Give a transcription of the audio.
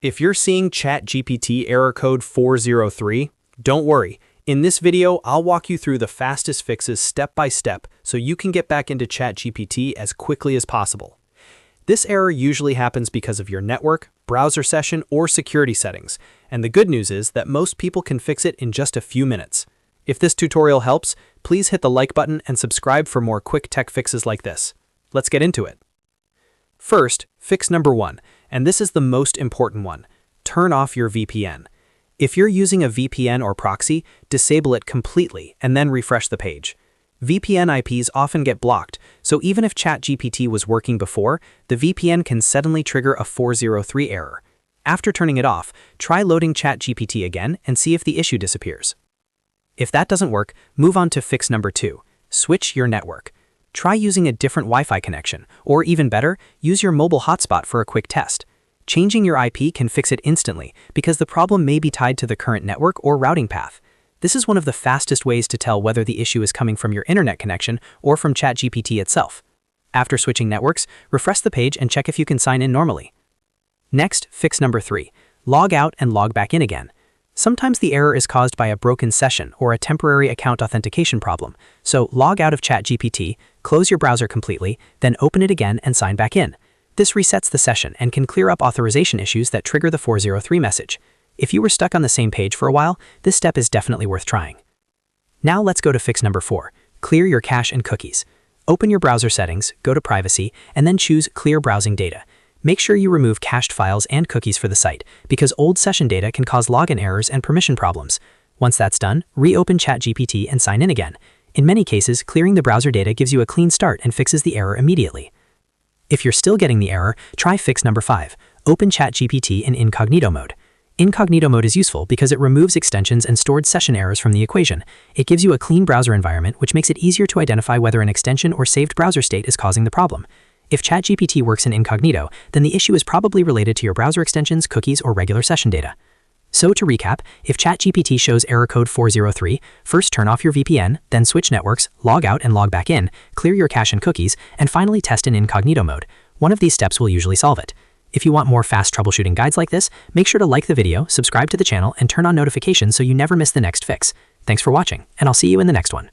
If you're seeing ChatGPT Error Code 403, don't worry. In this video, I'll walk you through the fastest fixes step by step so you can get back into ChatGPT as quickly as possible. This error usually happens because of your network, browser session, or security settings, and the good news is that most people can fix it in just a few minutes. If this tutorial helps, please hit the like button and subscribe for more quick tech fixes like this. Let's get into it. First, fix number 1, and this is the most important one. Turn off your VPN. If you're using a VPN or proxy, disable it completely and then refresh the page. VPN IPs often get blocked, so even if ChatGPT was working before, the VPN can suddenly trigger a 403 error. After turning it off, try loading ChatGPT again and see if the issue disappears. If that doesn't work, move on to fix number 2. Switch your network. Try using a different Wi-Fi connection, or even better, use your mobile hotspot for a quick test. Changing your IP can fix it instantly because the problem may be tied to the current network or routing path. This is one of the fastest ways to tell whether the issue is coming from your internet connection or from ChatGPT itself. After switching networks, refresh the page and check if you can sign in normally. Next, fix number 3. Log out and log back in again. Sometimes the error is caused by a broken session or a temporary account authentication problem, so log out of ChatGPT, close your browser completely, then open it again and sign back in. This resets the session and can clear up authorization issues that trigger the 403 message. If you were stuck on the same page for a while, this step is definitely worth trying. Now let's go to fix number 4. Clear your cache and cookies. Open your browser settings, go to Privacy, and then choose Clear Browsing Data. Make sure you remove cached files and cookies for the site, because old session data can cause login errors and permission problems. Once that's done, reopen ChatGPT and sign in again. In many cases, clearing the browser data gives you a clean start and fixes the error immediately. If you're still getting the error, try fix number 5. Open ChatGPT in Incognito Mode. Incognito Mode is useful because it removes extensions and stored session errors from the equation. It gives you a clean browser environment, which makes it easier to identify whether an extension or saved browser state is causing the problem. If ChatGPT works in incognito, then the issue is probably related to your browser extensions, cookies, or regular session data. So to recap, if ChatGPT shows error code 403, first turn off your VPN, then switch networks, log out and log back in, clear your cache and cookies, and finally test in incognito mode. One of these steps will usually solve it. If you want more fast troubleshooting guides like this, make sure to like the video, subscribe to the channel, and turn on notifications so you never miss the next fix. Thanks for watching, and I'll see you in the next one.